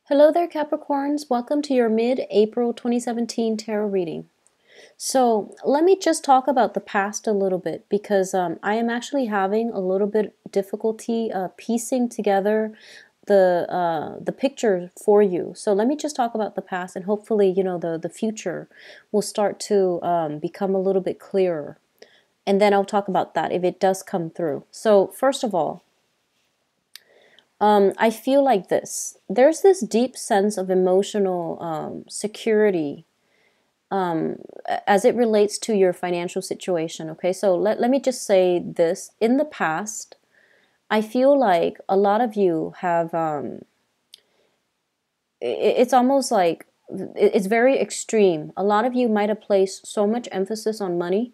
Hello there, Capricorns. Welcome to your mid-April 2017 tarot reading. So let me just talk about the past a little bit because I am actually having a little bit difficulty piecing together the picture for you. So let me just talk about the past, and hopefully, the future will start to become a little bit clearer. And then I'll talk about that if it does come through. So first of all, I feel like this. There's this deep sense of emotional security as it relates to your financial situation. Okay, so let me just say this. In the past, I feel like a lot of you have, it's almost like, it's very extreme. A lot of you might have placed so much emphasis on money.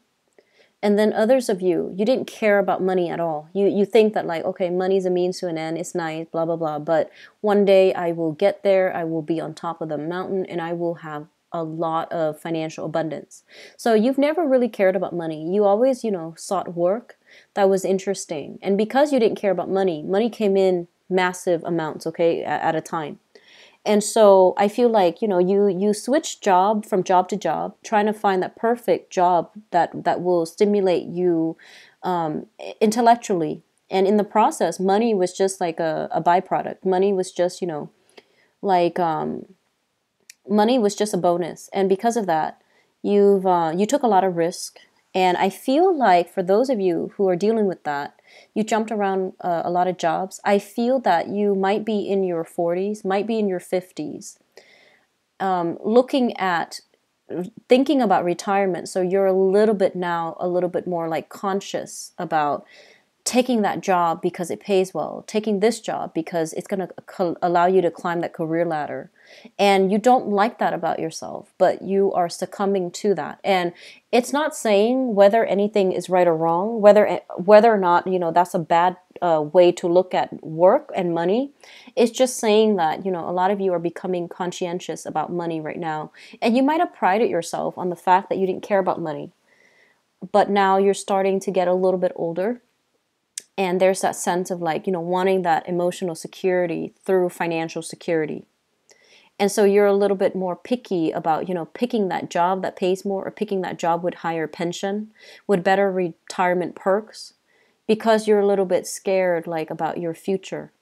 And then others of you didn't care about money at all. You think that, like, okay, money's a means to an end, it's nice, blah, blah, blah. But one day I will get there, I will be on top of the mountain, and I will have a lot of financial abundance. So you've never really cared about money. You always, sought work that was interesting. And because you didn't care about money, money came in massive amounts, okay, at a time. And so I feel like, you switch job from job to job, trying to find that perfect job that will stimulate you intellectually. And in the process, money was just like a byproduct. Money was just, like money was just a bonus. And because of that, you took a lot of risk. And I feel like for those of you who are dealing with that, you jumped around a lot of jobs. I feel that you might be in your 40s, might be in your 50s, looking at thinking about retirement. So you're a little bit more like conscious about taking that job because it pays well, taking this job because it's going to allow you to climb that career ladder. And you don't like that about yourself, but you are succumbing to that. And it's not saying whether anything is right or wrong, whether or not, that's a bad way to look at work and money. It's just saying that, a lot of you are becoming conscientious about money right now. And you might have prided yourself on the fact that you didn't care about money. But now you're starting to get a little bit older. And there's that sense of, like, wanting that emotional security through financial security. And so you're a little bit more picky about, picking that job that pays more, or picking that job with higher pension, with better retirement perks, because you're a little bit scared, like, about your future.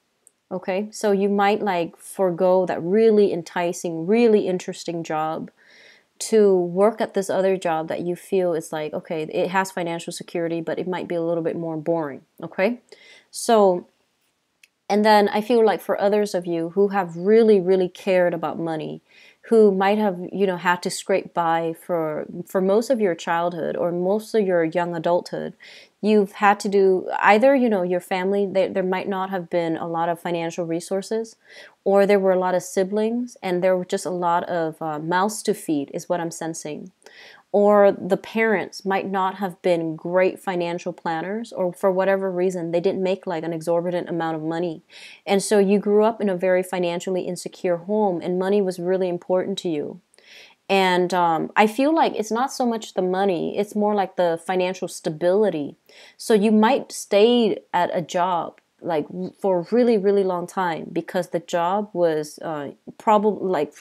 Okay, so you might, like, forego that really enticing, really interesting job to work at this other job that you feel is like, okay, it has financial security, but it might be a little bit more boring. Okay, so, and then I feel like for others of you who have really, really cared about money, who might have, had to scrape by for most of your childhood or most of your young adulthood, you've had to do either, your family, there might not have been a lot of financial resources, or there were a lot of siblings and there were just a lot of mouths to feed, is what I'm sensing. Or the parents might not have been great financial planners, or for whatever reason, they didn't make like an exorbitant amount of money. And so you grew up in a very financially insecure home, and money was really important to you. And I feel like it's not so much the money, it's more like the financial stability. So you might stay at a job like for a really, really long time because the job was probably, like,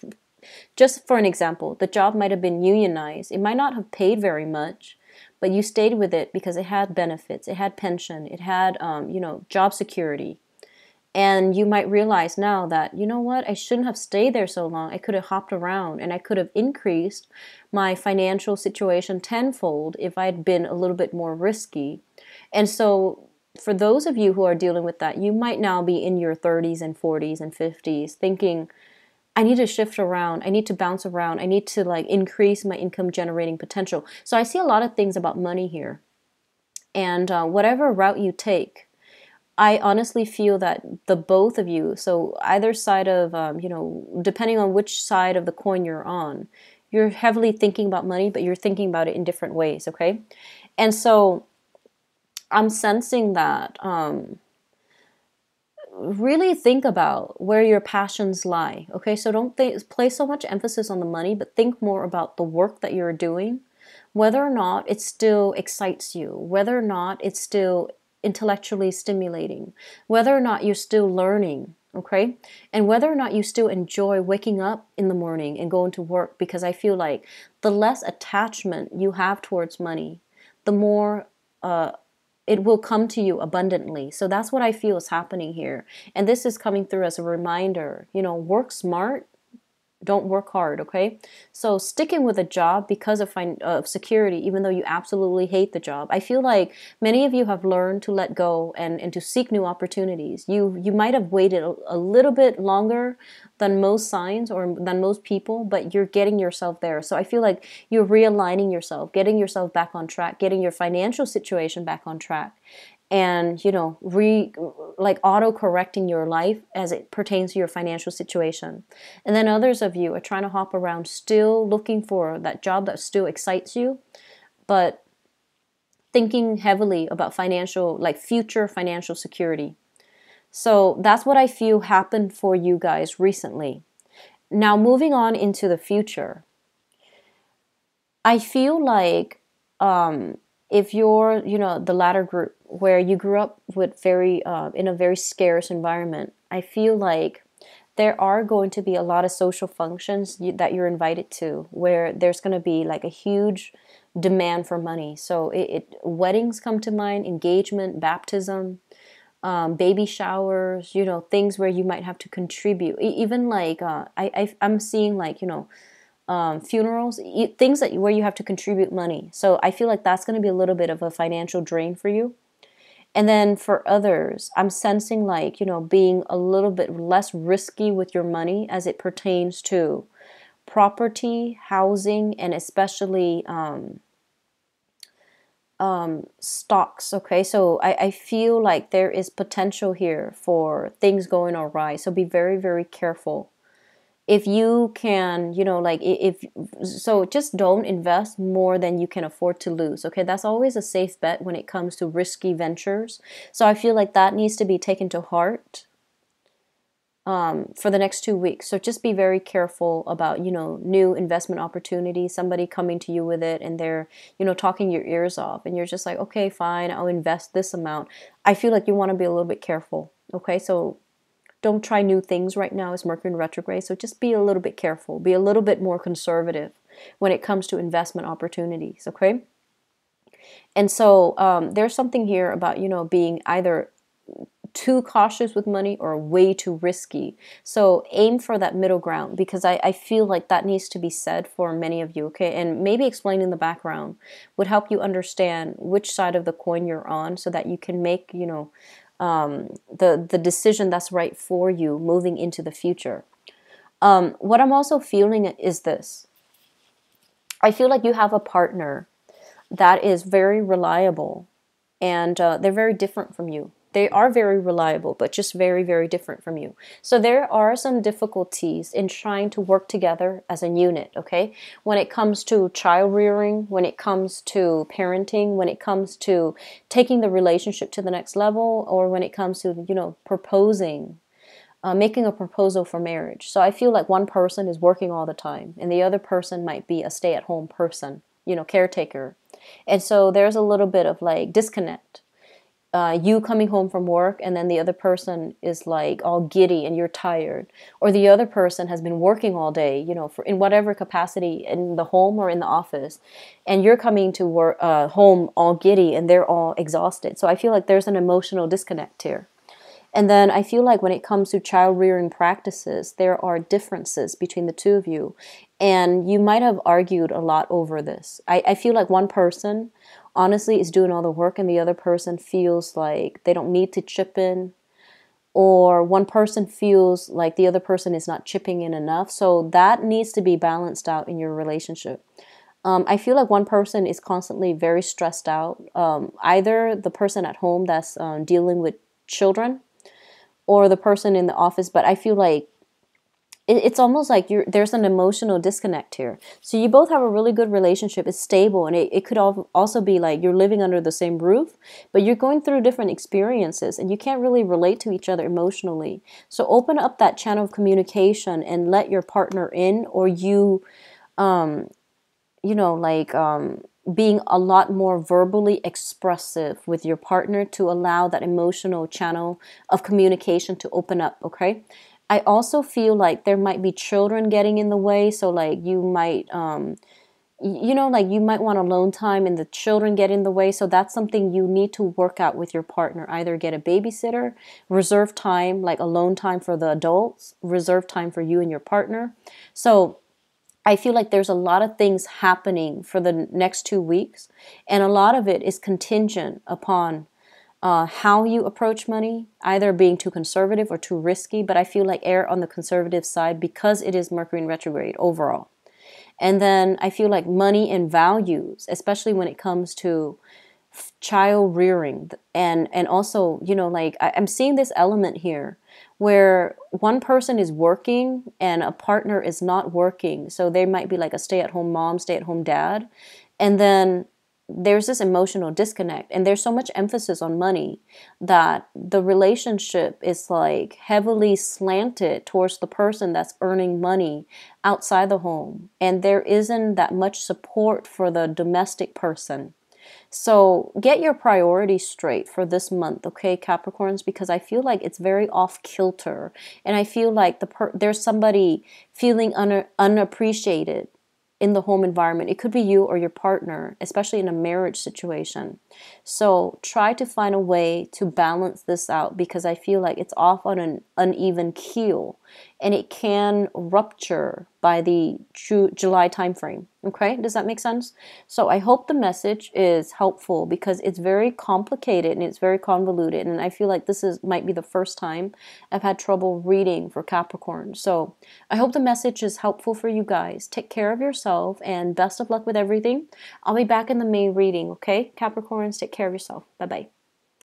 just for an example, the job might have been unionized. It might not have paid very much, but you stayed with it because it had benefits, it had pension, it had, job security. And you might realize now that, you know what, I shouldn't have stayed there so long. I could have hopped around and I could have increased my financial situation tenfold if I'd been a little bit more risky. And so for those of you who are dealing with that, you might now be in your 30s and 40s and 50s thinking, I need to shift around. I need to bounce around. I need to, like, increase my income generating potential. So I see a lot of things about money here. And whatever route you take, I honestly feel that the both of you, so either side of, depending on which side of the coin you're on, you're heavily thinking about money, but you're thinking about it in different ways, okay? And so I'm sensing that really think about where your passions lie, okay? So don't place so much emphasis on the money, but think more about the work that you're doing, whether or not it still excites you, whether or not it's still intellectually stimulating, whether or not you're still learning, okay? And whether or not you still enjoy waking up in the morning and going to work, because I feel like the less attachment you have towards money, the more it will come to you abundantly. So that's what I feel is happening here. And this is coming through as a reminder, work smart, don't work hard, okay? So sticking with a job because of security, even though you absolutely hate the job. I feel like many of you have learned to let go and to seek new opportunities. You might have waited a little bit longer than most signs or than most people, but you're getting yourself there. So I feel like you're realigning yourself, getting yourself back on track, getting your financial situation back on track, and like auto correcting your life as it pertains to your financial situation. And then others of you are trying to hop around, still looking for that job that still excites you, but thinking heavily about future financial security. So that's what I feel happened for you guys recently. Now moving on into the future, I feel like if you're, the latter group where you grew up with in a very scarce environment, I feel like there are going to be a lot of social functions that you're invited to where there's going to be like a huge demand for money. So weddings come to mind, engagement, baptism, baby showers, things where you might have to contribute. Even like I'm seeing like, funerals, things where you have to contribute money. So I feel like that's going to be a little bit of a financial drain for you. And then for others, I'm sensing like, being a little bit less risky with your money as it pertains to property, housing, and especially stocks. Okay, so I feel like there is potential here for things going awry. So be very, very careful. If you can, just don't invest more than you can afford to lose. Okay, that's always a safe bet when it comes to risky ventures. So I feel like that needs to be taken to heart for the next 2 weeks. So just be very careful about, new investment opportunities, somebody coming to you with it and they're, talking your ears off and you're just like, okay, fine, I'll invest this amount. I feel like you want to be a little bit careful. Okay, so don't try new things right now. It's Mercury in retrograde. So just be a little bit careful. Be a little bit more conservative when it comes to investment opportunities, okay? And so there's something here about, being either too cautious with money or way too risky. So aim for that middle ground because I feel like that needs to be said for many of you, okay? And maybe explaining the background would help you understand which side of the coin you're on so that you can make, the decision that's right for you moving into the future. What I'm also feeling is this. I feel like you have a partner that is very reliable and they're very different from you. They are very reliable, but just very, very different from you. So there are some difficulties in trying to work together as a unit, okay? When it comes to child rearing, when it comes to parenting, when it comes to taking the relationship to the next level, or when it comes to, proposing, making a proposal for marriage. So I feel like one person is working all the time, and the other person might be a stay-at-home person, caretaker. And so there's a little bit of like disconnect. You coming home from work and then the other person is like all giddy and you're tired, or the other person has been working all day, in whatever capacity in the home or in the office, and you're coming to work home all giddy and they're all exhausted. So I feel like there's an emotional disconnect here. And then I feel like when it comes to child rearing practices, there are differences between the two of you. And you might have argued a lot over this. I feel like one person honestly is doing all the work and the other person feels like they don't need to chip in. Or one person feels like the other person is not chipping in enough. So that needs to be balanced out in your relationship. I feel like one person is constantly very stressed out. Either the person at home that's dealing with children, or the person in the office, but I feel like it's almost like there's an emotional disconnect here. So you both have a really good relationship. It's stable, and it could also be like you're living under the same roof, but you're going through different experiences, and you can't really relate to each other emotionally. So open up that channel of communication and let your partner in, or being a lot more verbally expressive with your partner to allow that emotional channel of communication to open up, okay? I also feel like there might be children getting in the way, so like you might like you might want alone time and the children get in the way. So that's something you need to work out with your partner. Either get a babysitter, reserve time, like alone time for the adults, reserve time for you and your partner. So I feel like there's a lot of things happening for the next 2 weeks, and a lot of it is contingent upon how you approach money, either being too conservative or too risky. But I feel like err on the conservative side because it is Mercury in retrograde overall. And then I feel like money and values, especially when it comes to child rearing, and also, like I'm seeing this element here where one person is working and a partner is not working. So they might be like a stay-at-home mom, stay-at-home dad. And then there's this emotional disconnect, and there's so much emphasis on money that the relationship is like heavily slanted towards the person that's earning money outside the home, and there isn't that much support for the domestic person. So get your priorities straight for this month, okay, Capricorns, because I feel like it's very off kilter, and I feel like there's somebody feeling unappreciated in the home environment. It could be you or your partner, especially in a marriage situation. So try to find a way to balance this out, because I feel like it's off on an uneven keel and it can rupture by the July timeframe. Okay, does that make sense? So I hope the message is helpful, because it's very complicated and it's very convoluted, and I feel like this might be the first time I've had trouble reading for Capricorn. So I hope the message is helpful for you guys. Take care of yourself and best of luck with everything. I'll be back in the May reading, okay? Capricorns, take care of yourself. Bye-bye.